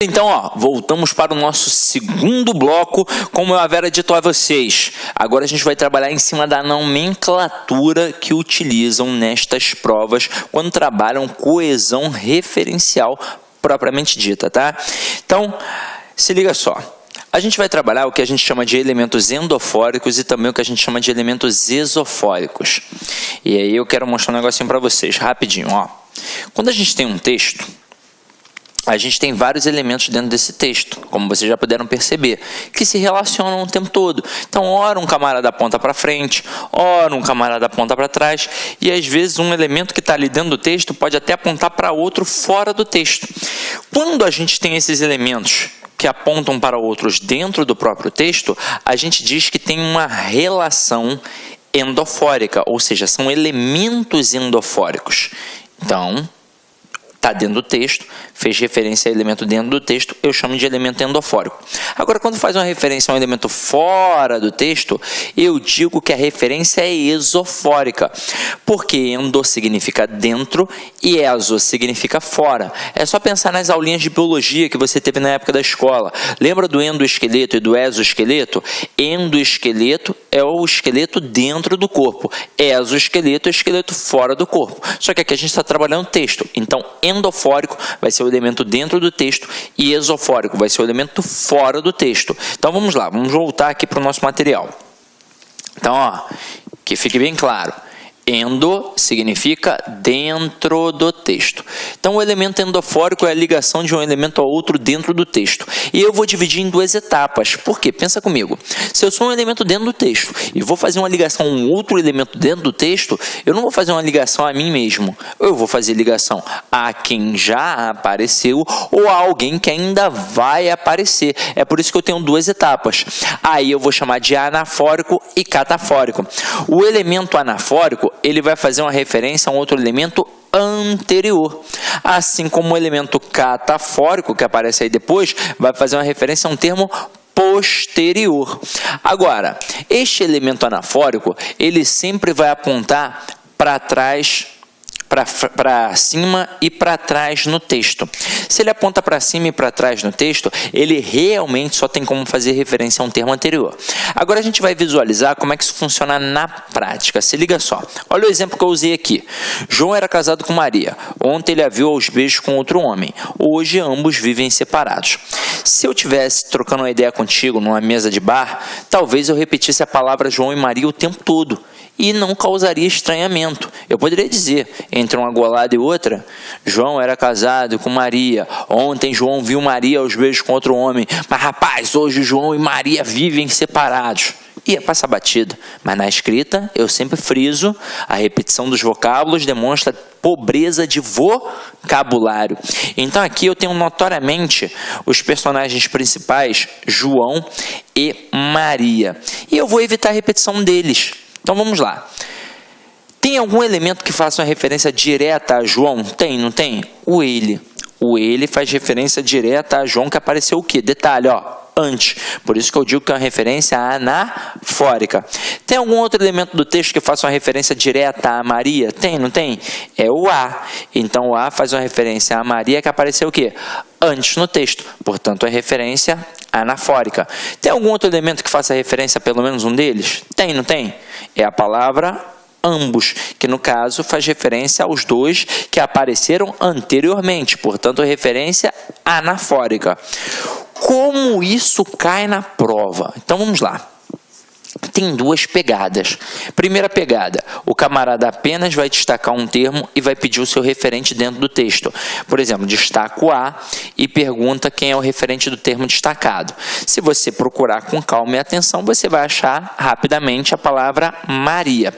Então, voltamos para o nosso segundo bloco, como eu havia dito a vocês. Agora a gente vai trabalhar em cima da nomenclatura que utilizam nestas provas quando trabalham coesão referencial propriamente dita, tá? Então, se liga só. A gente vai trabalhar o que a gente chama de elementos endofóricos e também o que a gente chama de elementos exofóricos. E aí eu quero mostrar um negocinho para vocês, rapidinho, Quando a gente tem um texto, a gente tem vários elementos dentro desse texto, como vocês já puderam perceber, que se relacionam o tempo todo. Então, ora um camarada aponta para frente, ora um camarada aponta para trás, e às vezes um elemento que está ali dentro do texto pode até apontar para outro fora do texto. Quando a gente tem esses elementos que apontam para outros dentro do próprio texto, a gente diz que tem uma relação endofórica, ou seja, são elementos endofóricos. Então, está dentro do texto, fez referência a elemento dentro do texto, eu chamo de elemento endofórico. Agora, quando faz uma referência a um elemento fora do texto, eu digo que a referência é exofórica, porque endo significa dentro e exo significa fora. É só pensar nas aulinhas de biologia que você teve na época da escola. Lembra do endoesqueleto e do exoesqueleto? Endoesqueleto é o esqueleto dentro do corpo, exoesqueleto é o esqueleto fora do corpo. Só que aqui a gente está trabalhando texto, então endofórico vai ser o elemento dentro do texto e exofórico vai ser o elemento fora do texto. Então vamos lá, vamos voltar aqui para o nosso material. Então, que fique bem claro. Endo significa dentro do texto. Então, o elemento endofórico é a ligação de um elemento a outro dentro do texto. E eu vou dividir em duas etapas. Por quê? Pensa comigo. Se eu sou um elemento dentro do texto e vou fazer uma ligação a um outro elemento dentro do texto, eu não vou fazer uma ligação a mim mesmo. Eu vou fazer ligação a quem já apareceu ou a alguém que ainda vai aparecer. É por isso que eu tenho duas etapas. Aí eu vou chamar de anafórico e catafórico. O elemento anafórico, ele vai fazer uma referência a um outro elemento anterior. Assim como o elemento catafórico, que aparece aí depois, vai fazer uma referência a um termo posterior. Agora, este elemento anafórico, ele sempre vai apontar para trás, para cima e para trás no texto. Se ele aponta para cima e para trás no texto, ele realmente só tem como fazer referência a um termo anterior. Agora a gente vai visualizar como é que isso funciona na prática. Se liga só. Olha o exemplo que eu usei aqui. João era casado com Maria. Ontem ele a viu aos beijos com outro homem. Hoje ambos vivem separados. Se eu tivesse trocando uma ideia contigo numa mesa de bar, talvez eu repetisse a palavra João e Maria o tempo todo e não causaria estranhamento. Eu poderia dizer, entre uma golada e outra, João era casado com Maria. Ontem João viu Maria aos beijos com outro homem. Mas rapaz, hoje João e Maria vivem separados. Ia passar batida. Mas na escrita, eu sempre friso, a repetição dos vocábulos demonstra pobreza de vocabulário. Então aqui eu tenho notoriamente os personagens principais, João e Maria. E eu vou evitar a repetição deles. Então vamos lá. Tem algum elemento que faça uma referência direta a João? Tem, não tem? O ele. O ele faz referência direta a João, que apareceu o quê? Detalhe, antes. Por isso que eu digo que é uma referência anafórica. Tem algum outro elemento do texto que faça uma referência direta a Maria? Tem, não tem? É o a. Então o a faz uma referência a Maria, que apareceu o quê? Antes no texto. Portanto, é referência anafórica. Tem algum outro elemento que faça referência a pelo menos um deles? Tem, não tem? É a palavra ambos, que no caso faz referência aos dois que apareceram anteriormente. Portanto, é referência anafórica. Como isso cai na prova? Então, vamos lá. Tem duas pegadas. Primeira pegada, o camarada apenas vai destacar um termo e vai pedir o seu referente dentro do texto. Por exemplo, destaca o A e pergunta quem é o referente do termo destacado. Se você procurar com calma e atenção, você vai achar rapidamente a palavra Maria.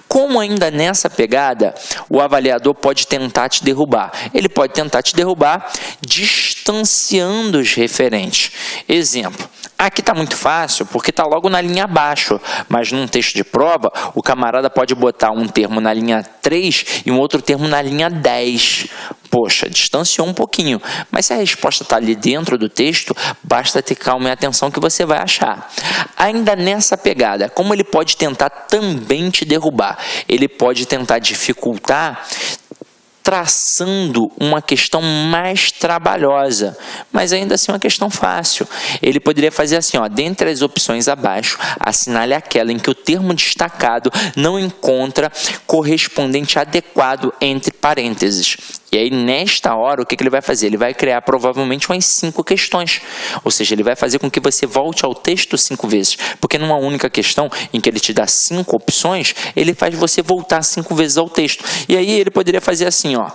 Como ainda nessa pegada, o avaliador pode tentar te derrubar. Ele pode tentar te derrubar distanciando os referentes. Exemplo, aqui está muito fácil porque está logo na linha abaixo, mas num texto de prova, o camarada pode botar um termo na linha 3 e um outro termo na linha 10. Poxa, distanciou um pouquinho, mas se a resposta está ali dentro do texto, basta ter calma e atenção que você vai achar. Ainda nessa pegada, como ele pode tentar também te derrubar? Ele pode tentar dificultar traçando uma questão mais trabalhosa, mas ainda assim uma questão fácil. Ele poderia fazer assim, ó, dentre as opções abaixo, assinale aquela em que o termo destacado não encontra correspondente adequado entre parênteses. E aí, nesta hora, o que ele vai fazer? Ele vai criar provavelmente umas 5 questões. Ou seja, ele vai fazer com que você volte ao texto 5 vezes. Porque numa única questão, em que ele te dá 5 opções, ele faz você voltar 5 vezes ao texto. E aí, ele poderia fazer assim, ó.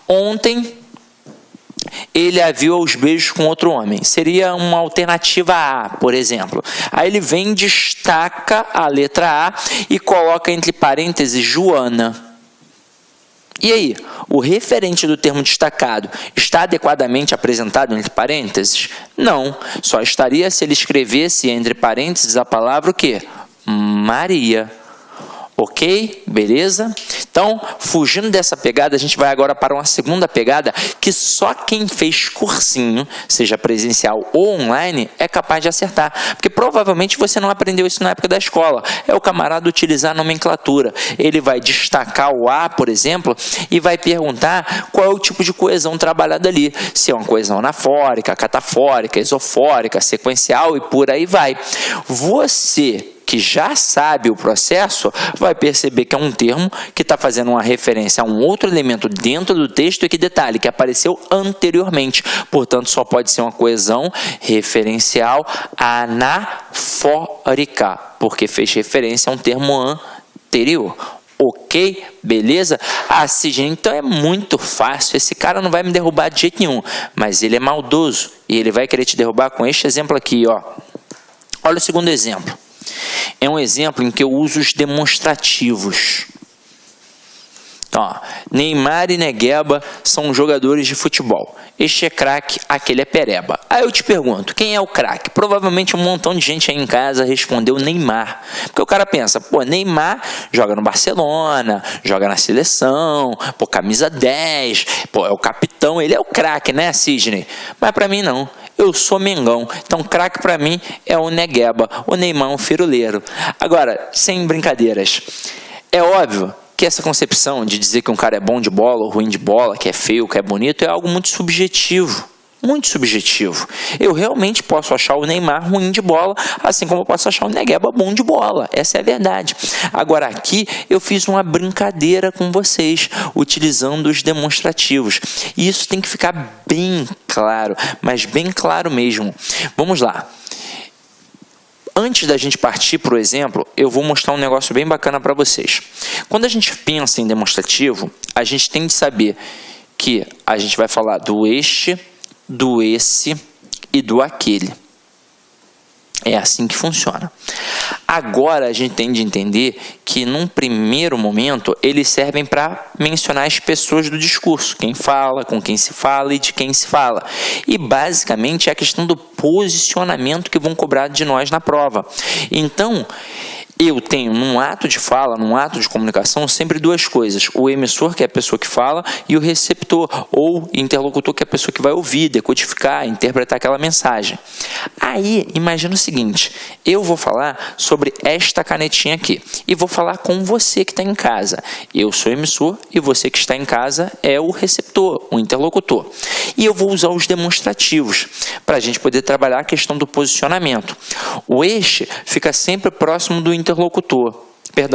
Ontem, ele a viu aos beijos com outro homem. Seria uma alternativa A, por exemplo. Aí ele vem, destaca a letra A e coloca entre parênteses Joana. E aí, o referente do termo destacado está adequadamente apresentado entre parênteses? Não, só estaria se ele escrevesse entre parênteses a palavra o quê? Maria. Ok? Beleza? Então, fugindo dessa pegada, a gente vai agora para uma segunda pegada que só quem fez cursinho, seja presencial ou online, é capaz de acertar. Porque provavelmente você não aprendeu isso na época da escola. É o camarada utilizar a nomenclatura. Ele vai destacar o A, por exemplo, e vai perguntar qual é o tipo de coesão trabalhada ali. Se é uma coesão anafórica, catafórica, isofórica, sequencial e por aí vai. Você que já sabe o processo, vai perceber que é um termo que está fazendo uma referência a um outro elemento dentro do texto e que, detalhe, que apareceu anteriormente. Portanto, só pode ser uma coesão referencial anafórica, porque fez referência a um termo anterior. Ok? Beleza? Ah, Sidney, então é muito fácil. Esse cara não vai me derrubar de jeito nenhum, mas ele é maldoso e ele vai querer te derrubar com este exemplo aqui, ó. Olha o segundo exemplo. É um exemplo em que eu uso os demonstrativos. Então, ó, Neymar e Negueba são jogadores de futebol. Este é craque, aquele é pereba. Aí eu te pergunto, quem é o craque? Provavelmente um montão de gente aí em casa respondeu Neymar. Porque o cara pensa, pô, Neymar joga no Barcelona, joga na seleção, pô, camisa 10, pô, é o capitão, ele é o craque, né, Sidney? Mas pra mim não. Eu sou Mengão, então craque para mim é o Negueba, o Neymar é um firuleiro. Agora, sem brincadeiras, é óbvio que essa concepção de dizer que um cara é bom de bola ou ruim de bola, que é feio, que é bonito, é algo muito subjetivo. Muito subjetivo. Eu realmente posso achar o Neymar ruim de bola, assim como eu posso achar o Negueba bom de bola. Essa é a verdade. Agora aqui eu fiz uma brincadeira com vocês, utilizando os demonstrativos. E isso tem que ficar bem claro, mas bem claro mesmo. Vamos lá. Antes da gente partir para o exemplo, eu vou mostrar um negócio bem bacana para vocês. Quando a gente pensa em demonstrativo, a gente tem que saber que a gente vai falar do este, do esse e do aquele. É assim que funciona. Agora a gente tem de entender que num primeiro momento eles servem para mencionar as pessoas do discurso, quem fala, com quem se fala e de quem se fala. E basicamente é a questão do posicionamento que vão cobrar de nós na prova. Então, eu tenho num ato de fala, num ato de comunicação, sempre duas coisas. O emissor, que é a pessoa que fala, e o receptor, ou interlocutor, que é a pessoa que vai ouvir, decodificar, interpretar aquela mensagem. Aí, imagina o seguinte, eu vou falar sobre esta canetinha aqui, e vou falar com você que está em casa. Eu sou o emissor, e você que está em casa é o receptor, o interlocutor. E eu vou usar os demonstrativos, para a gente poder trabalhar a questão do posicionamento. O este fica sempre próximo do interlocutor,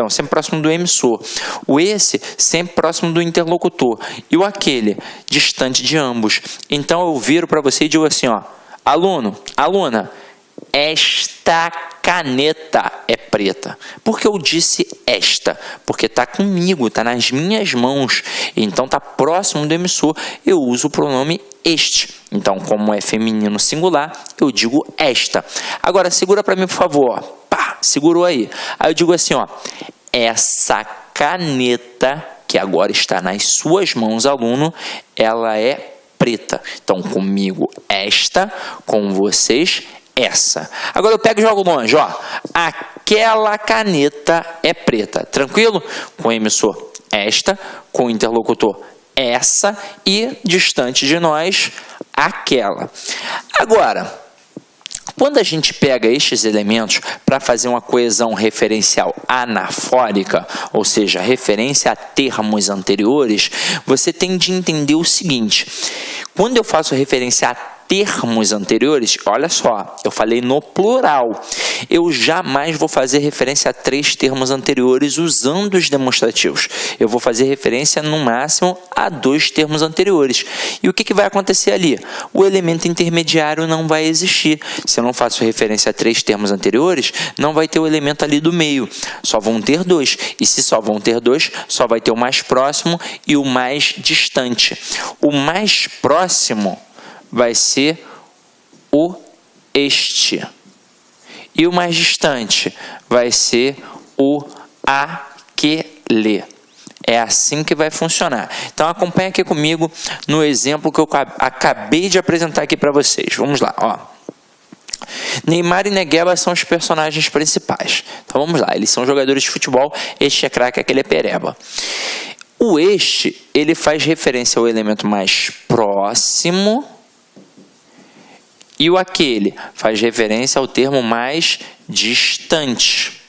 sempre próximo do emissor. O esse, sempre próximo do interlocutor. E o aquele, distante de ambos. Então eu viro para você e digo assim, ó, aluno, aluna, esta caneta é preta. Por que eu disse esta? Porque está comigo, está nas minhas mãos. Então está próximo do emissor, eu uso o pronome este. Então, como é feminino singular, eu digo esta. Agora, segura para mim, por favor. Pá, segurou aí. Aí eu digo assim, ó, essa caneta que agora está nas suas mãos, aluno, ela é preta. Então, comigo esta, com vocês essa. Agora eu pego e jogo longe, ó. Aquela caneta é preta. Tranquilo? Com o emissor esta, com o interlocutor essa e distante de nós aquela. Agora, Quando a gente pega estes elementos para fazer uma coesão referencial anafórica, ou seja, referência a termos anteriores, você tem de entender o seguinte: quando eu faço referência a termos anteriores, olha só, eu falei no plural, eu jamais vou fazer referência a 3 termos anteriores usando os demonstrativos. Eu vou fazer referência no máximo a 2 termos anteriores. E o que vai acontecer ali? O elemento intermediário não vai existir. Se eu não faço referência a 3 termos anteriores, não vai ter o elemento ali do meio. Só vão ter 2. E se só vão ter 2, só vai ter o mais próximo e o mais distante. O mais próximo vai ser o este. E o mais distante vai ser o aquele. É assim que vai funcionar. Então acompanha aqui comigo no exemplo que eu acabei de apresentar aqui para vocês. Vamos lá, ó. Neymar e Negueba são os personagens principais. Então vamos lá, eles são jogadores de futebol, este é craque, aquele é pereba. O este, ele faz referência ao elemento mais próximo, e o aquele faz referência ao termo mais distante.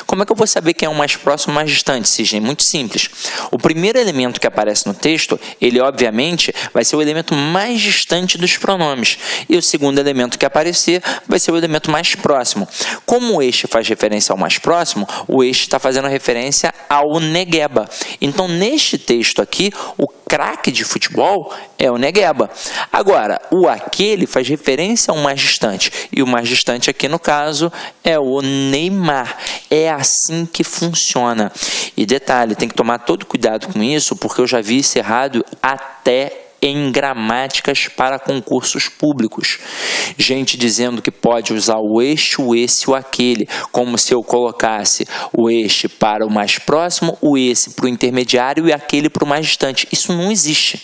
Como é que eu vou saber quem é o mais próximo e o mais distante, Sidney? Muito simples. O primeiro elemento que aparece no texto, ele obviamente vai ser o elemento mais distante dos pronomes. E o segundo elemento que aparecer vai ser o elemento mais próximo. Como o este faz referência ao mais próximo, o este está fazendo referência ao Negueba. Então, neste texto aqui, o craque de futebol é o Negueba. Agora, o aquele faz referência ao mais distante. E o mais distante aqui, no caso, é o Neymar. É assim que funciona. E detalhe, tem que tomar todo cuidado com isso, porque eu já vi isso errado até em gramáticas para concursos públicos. Gente dizendo que pode usar o este, o esse, o aquele, como se eu colocasse o este para o mais próximo, o esse para o intermediário e aquele para o mais distante. Isso não existe.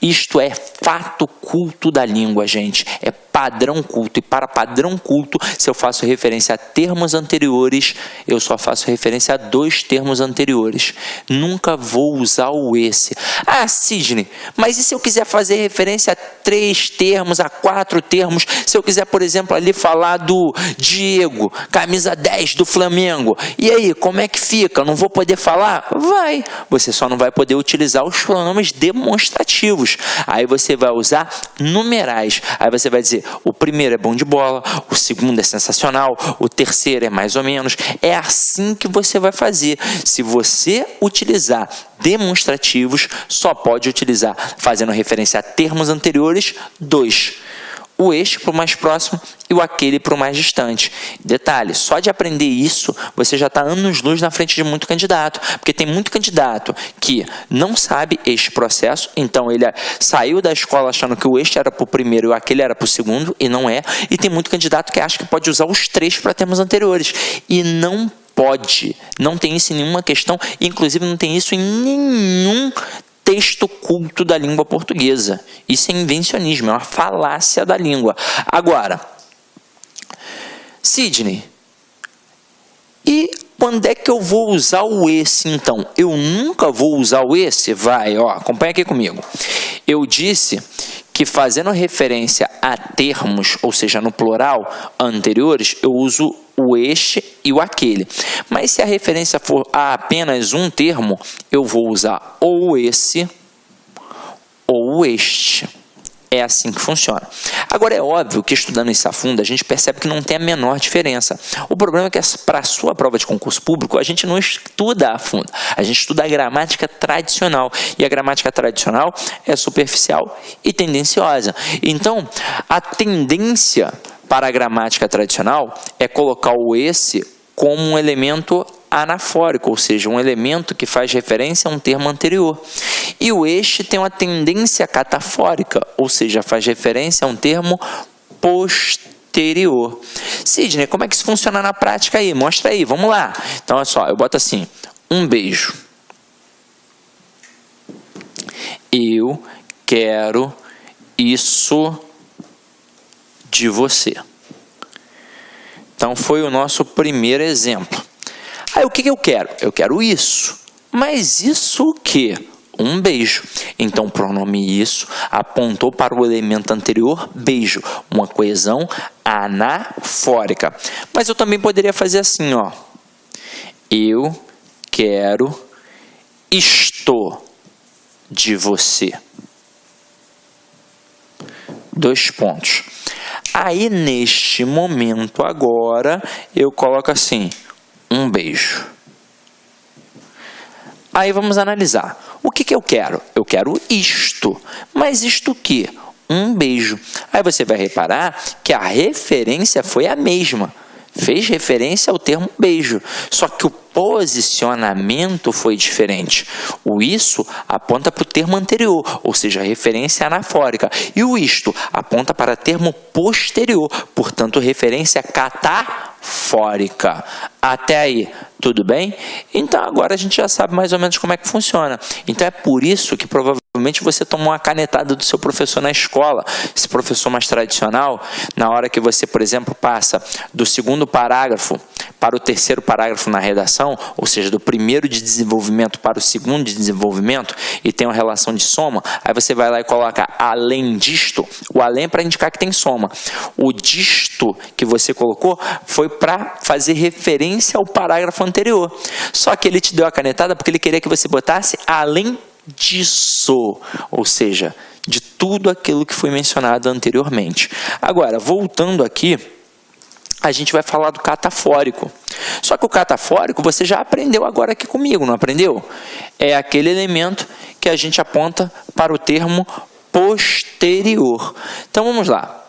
Isto é fato culto da língua, gente. É padrão culto. E para padrão culto, se eu faço referência a termos anteriores, eu só faço referência a 2 termos anteriores. Nunca vou usar o esse. Ah, Sidney, mas e se eu quiser fazer referência a 3 termos, a 4 termos? Se eu quiser, por exemplo, ali falar do Diego, camisa 10 do Flamengo. E aí, como é que fica? Eu não vou poder falar? Vai. Você só não vai poder utilizar os pronomes demonstrativos. Aí você vai usar numerais. Aí você vai dizer, o primeiro é bom de bola, o segundo é sensacional, o terceiro é mais ou menos. É assim que você vai fazer. Se você utilizar demonstrativos, só pode utilizar fazendo referência a termos anteriores, 2. O este para o mais próximo e o aquele para o mais distante. Detalhe, só de aprender isso, você já está anos-luz na frente de muito candidato, porque tem muito candidato que não sabe este processo, então ele saiu da escola achando que o este era para o primeiro e o aquele era para o segundo, e não é, e tem muito candidato que acha que pode usar os 3 para termos anteriores, e não pode, não tem isso em nenhuma questão, inclusive não tem isso em nenhum texto culto da língua portuguesa. Isso é invencionismo, é uma falácia da língua. Agora, Sidney, e quando é que eu vou usar o esse, então? Eu nunca vou usar o esse? Vai, ó, acompanha aqui comigo. Eu disse que fazendo referência a termos, ou seja, no plural, anteriores, eu uso o este e o aquele. Mas se a referência for a apenas um termo, eu vou usar ou esse ou o este. É assim que funciona. Agora, é óbvio que estudando isso a fundo, a gente percebe que não tem a menor diferença. O problema é que para a sua prova de concurso público, a gente não estuda a fundo. A gente estuda a gramática tradicional. E a gramática tradicional é superficial e tendenciosa. Então, a tendência para a gramática tradicional é colocar o esse como um elemento anafórico, ou seja, um elemento que faz referência a um termo anterior. E o este tem uma tendência catafórica, ou seja, faz referência a um termo posterior. Sidney, como é que isso funciona na prática aí? Mostra aí, vamos lá. Então, olha só, eu boto assim, um beijo. Eu quero isso de você. Então, foi o nosso primeiro exemplo. Aí, o que eu quero? Eu quero isso. Mas isso o quê? um beijo. Então, o pronome isso apontou para o elemento anterior, beijo, uma coesão anafórica. Mas eu também poderia fazer assim, ó. Eu quero isto de você. 2 pontos. Aí, neste momento agora, eu coloco assim, um beijo. Aí vamos analisar. O que eu quero? Eu quero isto. Mas isto o quê? Um beijo. Aí você vai reparar que a referência foi a mesma. Fez referência ao termo beijo. Só que o posicionamento foi diferente. O isso aponta para o termo anterior, ou seja, referência anafórica. E o isto aponta para termo posterior, portanto, referência catafórica. Até aí, tudo bem? Então, agora a gente já sabe mais ou menos como é que funciona. Então, é por isso que provavelmente você tomou uma canetada do seu professor na escola. Esse professor mais tradicional, na hora que você, por exemplo, passa do 2º parágrafo para o 3º parágrafo na redação, ou seja, do 1º de desenvolvimento para o 2º de desenvolvimento, e tem uma relação de soma, aí você vai lá e coloca além disto. O além é para indicar que tem soma. O disto que você colocou foi para fazer referência ao parágrafo anterior. Só que ele te deu a canetada porque ele queria que você botasse além disso, ou seja, de tudo aquilo que foi mencionado anteriormente. Agora, voltando aqui, a gente vai falar do catafórico. Só que o catafórico você já aprendeu agora aqui comigo, não aprendeu? É aquele elemento que a gente aponta para o termo posterior. Então vamos lá.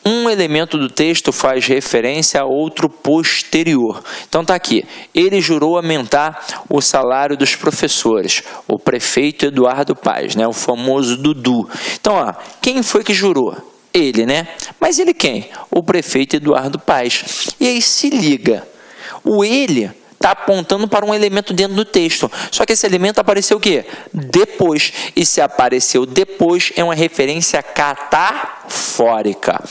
Um elemento do texto faz referência a outro posterior. Então tá aqui. Ele jurou aumentar o salário dos professores. O prefeito Eduardo Paes, né? O famoso Dudu. Então, ó, quem foi que jurou? Ele, né? Mas ele quem? O prefeito Eduardo Paes. E aí se liga. O ele está apontando para um elemento dentro do texto. Só que esse elemento apareceu o quê? Depois. E se apareceu depois, é uma referência catafórica.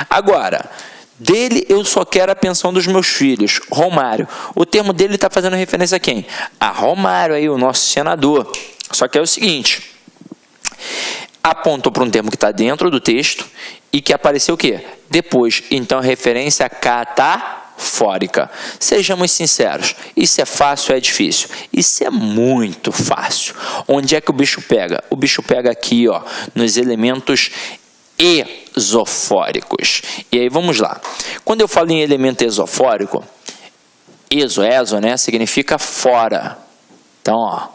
Agora, dele eu só quero a pensão dos meus filhos. Romário. O termo dele está fazendo referência a quem? A Romário, aí, o nosso senador. Só que é o seguinte. Apontou para um termo que está dentro do texto e que apareceu o quê? Depois. Então, referência catafórica. Sejamos sinceros, isso é fácil ou é difícil? Isso é muito fácil. Onde é que o bicho pega? O bicho pega aqui, ó, nos elementos exofóricos. E aí vamos lá. Quando eu falo em elemento exofórico, exo, né, significa fora. Então, ó,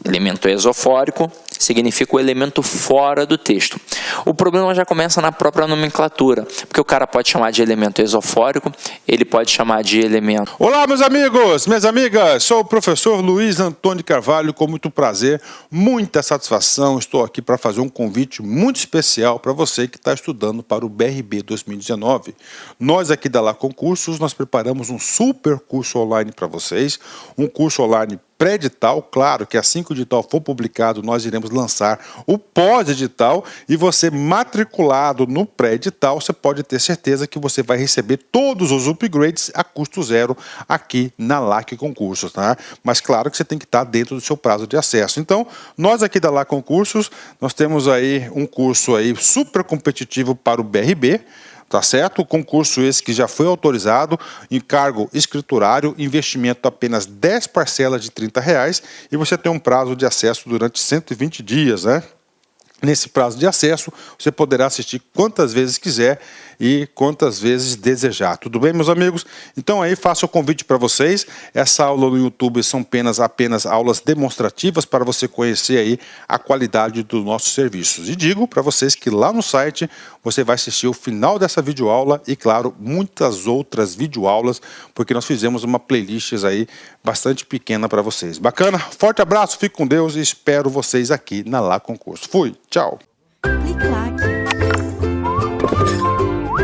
elemento exofórico significa o elemento fora do texto. O problema já começa na própria nomenclatura, porque o cara pode chamar de elemento exofórico, ele pode chamar de elemento... Olá, meus amigos, minhas amigas, sou o professor Luiz Antônio Carvalho, com muito prazer, muita satisfação, estou aqui para fazer um convite muito especial para você que está estudando para o BRB 2019. Nós aqui da Lá Concursos, nós preparamos um super curso online para vocês, um curso online pré-edital, claro que assim que o edital for publicado, nós iremos lançar o pós-edital e você matriculado no pré-edital, você pode ter certeza que você vai receber todos os upgrades a custo zero aqui na LAC Concursos, tá? Mas claro que você tem que estar dentro do seu prazo de acesso. Então, nós aqui da LAC Concursos, nós temos aí um curso aí super competitivo para o BRB, tá certo? O concurso esse que já foi autorizado, encargo escriturário, investimento apenas 10 parcelas de R$30 e você tem um prazo de acesso durante 120 dias, né? Nesse prazo de acesso, você poderá assistir quantas vezes quiser e quantas vezes desejar. Tudo bem, meus amigos? Então aí faço o convite para vocês. Essa aula no YouTube são apenas aulas demonstrativas para você conhecer aí a qualidade dos nossos serviços. E digo para vocês que lá no site você vai assistir o final dessa videoaula e, claro, muitas outras videoaulas, porque nós fizemos uma playlist aí bastante pequena para vocês. Bacana? Forte abraço, fique com Deus e espero vocês aqui na Lá Concurso. Fui! Tchau!